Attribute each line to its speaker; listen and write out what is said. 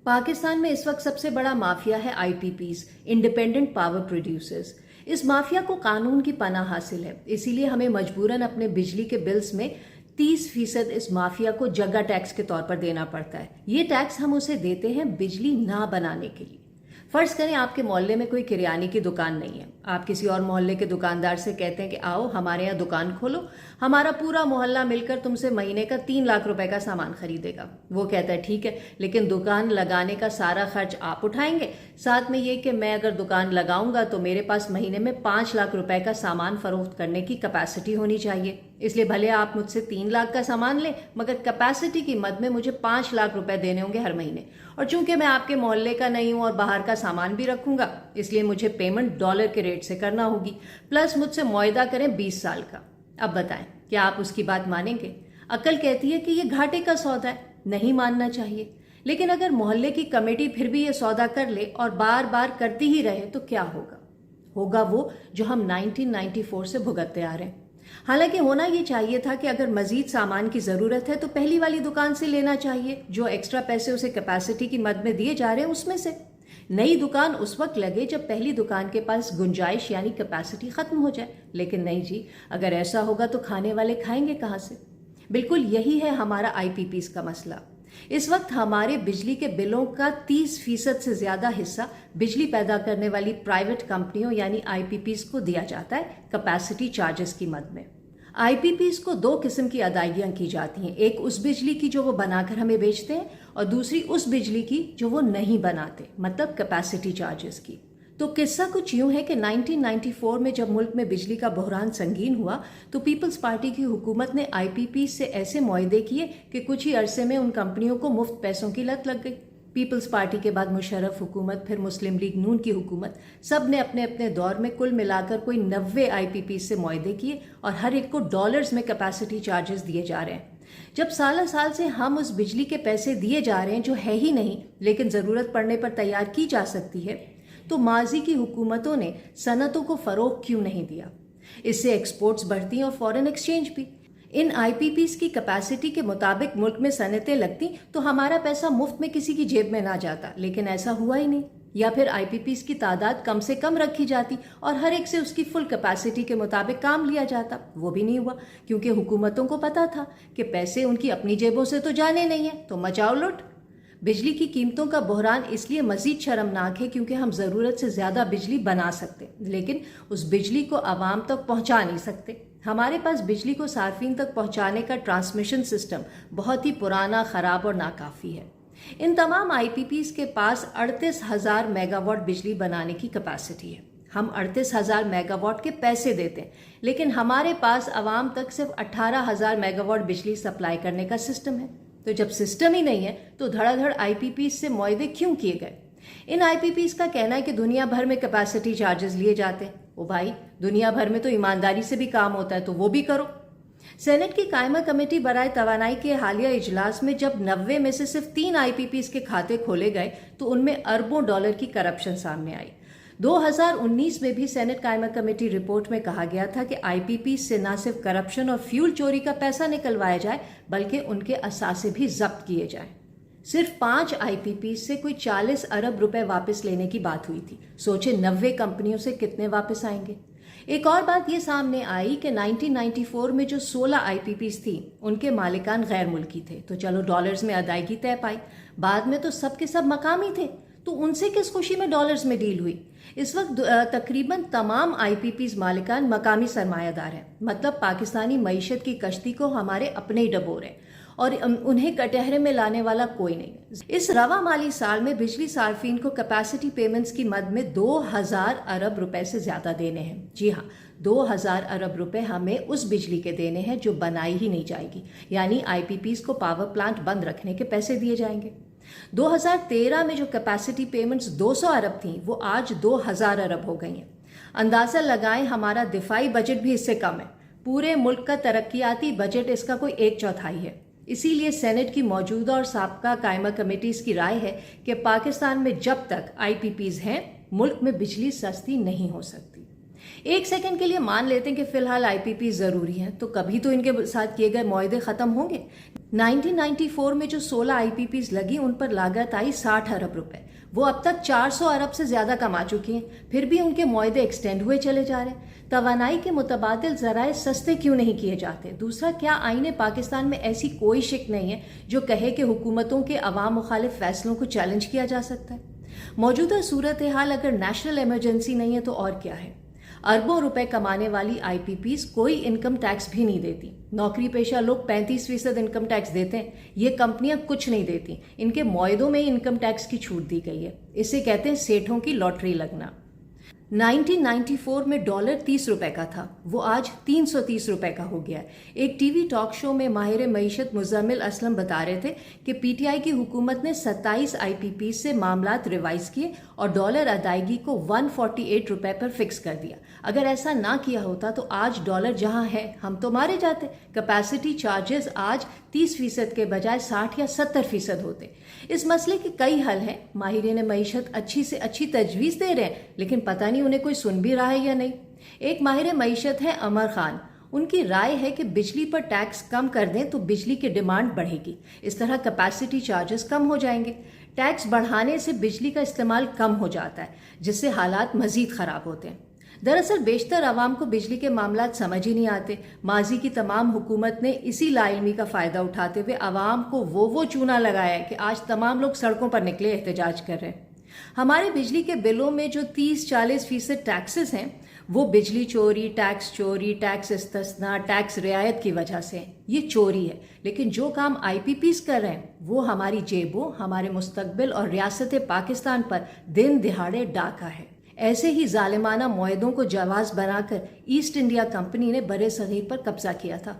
Speaker 1: पाकिस्तान में इस वक्त सबसे बड़ा माफिया है आईपीपीज, इंडिपेंडेंट पावर प्रोड्यूसर्स। इस माफिया को कानून की पनाह हासिल है, इसीलिए हमें मजबूरन अपने बिजली के बिल्स में 30% इस माफिया को जगह टैक्स के तौर पर देना पड़ता है। ये टैक्स हम उसे देते हैं बिजली ना बनाने के लिए। फर्ज करें आपके मोहल्ले में कोई किराने की दुकान नहीं है, आप किसी और मोहल्ले के दुकानदार से कहते हैं कि आओ हमारे यहाँ दुकान खोलो, हमारा पूरा मोहल्ला मिलकर तुमसे महीने का 3 लाख रुपए का सामान खरीदेगा। वो कहता है ठीक है, लेकिन दुकान लगाने का सारा खर्च आप उठाएंगे, साथ में ये कि मैं अगर दुकान लगाऊंगा तो मेरे पास महीने में 5 लाख रुपए का सामान फरोख्त करने की कैपेसिटी होनी चाहिए। इसलिए भले आप मुझसे 3 लाख का सामान लें, मगर कैपेसिटी की मद में मुझे 5 लाख रुपए देने होंगे हर महीने। और चूंकि मैं आपके मोहल्ले का नहीं हूं और बाहर का सामान भी रखूंगा, इसलिए मुझे पेमेंट डॉलर के रेट से करना होगी, प्लस मुझसे मुआहदा करें 20 साल का। अब बताएं, क्या आप उसकी बात मानेंगे? अक्ल कहती है कि ये घाटे का सौदा है, नहीं मानना चाहिए। लेकिन अगर मोहल्ले की कमेटी फिर भी ये सौदा कर ले और बार बार करती ही रहे तो क्या होगा? होगा वो जो हम 1994 से भुगतते आ रहे हैं। हालांकि होना ये चाहिए था कि अगर मजीद सामान की जरूरत है तो पहली वाली दुकान से लेना चाहिए, जो एक्स्ट्रा पैसे उसे कैपेसिटी की मद में दिए जा रहे हैं उसमें से। नई दुकान उस वक्त लगे जब पहली दुकान के पास गुंजाइश यानी कैपेसिटी खत्म हो जाए। लेकिन नहीं जी, अगर ऐसा होगा तो खाने वाले खाएंगे कहां से? बिल्कुल यही है हमारा आईपीपीज का मसला। इस वक्त हमारे बिजली के बिलों का 30% से ज्यादा हिस्सा बिजली पैदा करने वाली प्राइवेट कंपनियों यानी आईपीपीज को दिया जाता है कैपेसिटी चार्जेस की मद में। आईपीपीज को 2 किस्म की अदायगियां की जाती हैं, एक उस बिजली की जो वो बनाकर हमें बेचते हैं और दूसरी उस बिजली की जो वो नहीं बनाते, मतलब कैपेसिटी चार्जेस की। तो किस्सा कुछ यूं है कि 1994 में जब मुल्क में बिजली का बहरान संगीन हुआ तो पीपल्स पार्टी की हुकूमत ने आईपीपी से ऐसे मुआहदे किए कि कुछ ही अरसे में उन कंपनियों को मुफ्त पैसों की लत लग गई। पीपल्स पार्टी के बाद मुशर्रफ हुकूमत, फिर मुस्लिम लीग नून की हुकूमत, सब ने अपने अपने दौर में कुल मिलाकर कोई 90 आईपीपी से मुआहदे किए और हर एक को डॉलर्स में कैपेसिटी चार्जेस दिए जा रहे हैं। जब साल साल से हम उस बिजली के पैसे दिए जा रहे हैं जो है ही नहीं लेकिन ज़रूरत पड़ने पर तैयार की जा सकती है, तो माजी की हुकूमतों ने सनतों को फरोग क्यों नहीं दिया? इससे एक्सपोर्ट्स बढ़ती और फॉरेन एक्सचेंज भी। इन आईपीपीज की कैपेसिटी के मुताबिक मुल्क में सनतें लगती तो हमारा पैसा मुफ्त में किसी की जेब में ना जाता, लेकिन ऐसा हुआ ही नहीं। या फिर आईपीपीज की तादाद कम से कम रखी जाती और हर एक से उसकी फुल कैपेसिटी के मुताबिक काम लिया जाता। वो भी नहीं हुआ, क्योंकि हुकूमतों को पता था कि पैसे उनकी अपनी जेबों से तो जाने नहीं है, तो मचाओ लुट। बिजली की कीमतों का बहरान इसलिए मजीद शर्मनाक है क्योंकि हम ज़रूरत से ज़्यादा बिजली बना सकते, लेकिन उस बिजली को आवाम तक पहुंचा नहीं सकते। हमारे पास बिजली को सार्फिन तक पहुंचाने का ट्रांसमिशन सिस्टम बहुत ही पुराना, ख़राब और नाकाफ़ी है। इन तमाम आईपीपीज के पास 38,000 मेगावाट बिजली बनाने की कैपेसिटी है। हम 38,000 मेगावाट के पैसे देते हैं, लेकिन हमारे पास आवाम तक सिर्फ 18,000 मेगावाट बिजली सप्लाई करने का सिस्टम है। तो जब सिस्टम ही नहीं है तो धड़ाधड़ आईपीपीज से मुआहदे क्यों किए गए? इन आईपीपीज का कहना है कि दुनिया भर में कैपेसिटी चार्जेस लिए जाते हैं। ओ भाई, दुनिया भर में तो ईमानदारी से भी काम होता है, तो वो भी करो। सेनेट की कायमा कमेटी बराए तवानाई के हालिया इजलास में जब 90 में से सिर्फ 3 आईपीपीज के खाते खोले गए तो उनमें अरबों डॉलर की करप्शन सामने आई। 2019 में भी सेनेट कायमा कमेटी रिपोर्ट में कहा गया था कि आईपीपी से न सिर्फ करप्शन और फ्यूल चोरी का पैसा निकलवाया जाए बल्कि उनके असासे भी जब्त किए जाएं। सिर्फ 5 आईपीपी से कोई 40 अरब रुपए वापस लेने की बात हुई थी। सोचे 90 कंपनियों से कितने वापस आएंगे? एक और बात ये सामने आई कि 1994 में जो 16 आईपीपीज थी उनके मालिकान गैर मुल्की थे, तो चलो डॉलर्स में अदायगी तय पाई। बाद में तो सब के सब मकामी थे, तो उनसे किस खुशी में डॉलर्स में डील हुई? इस वक्त तकरीबन तमाम आईपीपीज मालिकान मकामी सरमायादार हैं, मतलब पाकिस्तानी मईशत की कश्ती को हमारे अपने ही डबोर हैं और उन्हें कटहरे में लाने वाला कोई नहीं है। इस रवा माली साल में बिजली सार्फिन को कैपेसिटी पेमेंट्स की मद में 2000 अरब रुपए से ज्यादा देने हैं। जी हाँ, 2000 अरब रुपए हमें उस बिजली के देने हैं जो बनाई ही नहीं जाएगी, यानी आईपीपीज को पावर प्लांट बंद रखने के पैसे दिए जाएंगे। 2013 में जो कैपेसिटी पेमेंट्स 200 अरब थी वो आज 2000 अरब हो गई हैं। अंदाजा लगाएं हमारा दिफाई बजट भी इससे कम है। पूरे मुल्क का तरक्याती बजट इसका कोई 1/4 है। इसीलिए सेनेट की मौजूदा और साबका कायमा कमेटीज की राय है कि पाकिस्तान में जब तक आईपीपीज हैं मुल्क में बिजली सस्ती नहीं हो सकती। ایک سیکنڈ کے لیے مان لیتے ہیں کہ فی الحال آئی پی پی ضروری ہیں، تو کبھی تو ان کے ساتھ کیے گئے معاہدے ختم ہوں گے۔ 1994 میں جو 16 آئی پی پیز لگی ان پر لاگت آئی 60 ارب روپے، وہ اب تک 400 ارب سے زیادہ کما چکی ہیں، پھر بھی ان کے معاہدے ایکسٹینڈ ہوئے چلے جا رہے ہیں۔ توانائی کے متبادل ذرائع سستے کیوں نہیں کیے جاتے؟ دوسرا، کیا آئین پاکستان میں ایسی کوئی شک نہیں ہے جو کہے کہ حکومتوں کے عوام مخالف فیصلوں کو چیلنج کیا جا سکتا ہے؟ موجودہ صورتحال اگر نیشنل ایمرجنسی نہیں ہے تو اور کیا ہے؟ اربوں روپے کمانے والی آئی پی پیز کوئی انکم ٹیکس بھی نہیں دیتی۔ نوکری پیشہ لوگ 35% انکم ٹیکس دیتے ہیں، یہ کمپنیاں کچھ نہیں دیتی، ان کے معاہدوں میں ہی انکم ٹیکس کی چھوٹ دی گئی ہے۔ اسے کہتے ہیں سیٹھوں کی لاٹری لگنا۔ 1994 میں ڈالر 30 روپے کا تھا، وہ آج 330 روپے کا ہو گیا ہے۔ ایک ٹی وی ٹاک شو میں ماہر معیشت مزمل اسلم بتا رہے تھے کہ پی ٹی آئی کی حکومت نے 27 آئی پی پی سے معاملات ریوائز کیے اور ڈالر ادائیگی کو 148 روپے پر فکس کر دیا۔ اگر ایسا نہ کیا ہوتا تو آج ڈالر جہاں ہے ہم تو مارے جاتے۔ کیپیسٹی چارجز آج 30% کے بجائے 60 یا 70% ہوتے۔ اس مسئلے کے کئی حل ہیں، ماہرین معیشت اچھی سے اچھی تجویز دے رہے ہیں، لیکن پتہ نہیں انہیں کوئی سن بھی رہا ہے یا نہیں۔ ایک ماہر معیشت ہے عمر خان، ان کی رائے ہے کہ بجلی پر ٹیکس کم کر دیں تو بجلی کی ڈیمانڈ بڑھے گی، اس طرح کیپیسٹی چارجز کم ہو جائیں گے۔ ٹیکس بڑھانے سے بجلی کا استعمال کم ہو جاتا ہے، جس سے حالات مزید خراب ہوتے ہیں۔ دراصل بیشتر عوام کو بجلی کے معاملات سمجھ ہی نہیں آتے۔ ماضی کی تمام حکومت نے اسی لا علمی کا فائدہ اٹھاتے ہوئے عوام کو وہ چونا لگایا ہے کہ آج تمام لوگ سڑکوں پر نکلے احتجاج کر رہے ہیں۔ ہمارے بجلی کے بلوں میں جو 30-40% ٹیکسز ہیں وہ بجلی چوری، ٹیکس استثناء، ٹیکس رعایت کی وجہ سے ہیں۔ یہ چوری ہے، لیکن جو کام آئی پی پیز کر رہے ہیں وہ ہماری جیبوں، ہمارے مستقبل اور ریاست پاکستان پر دن دہاڑے ڈاکہ ہے۔ ایسے ہی ظالمانہ معاہدوں کو جواز بنا کر ایسٹ انڈیا کمپنی نے برصغیر پر قبضہ کیا تھا۔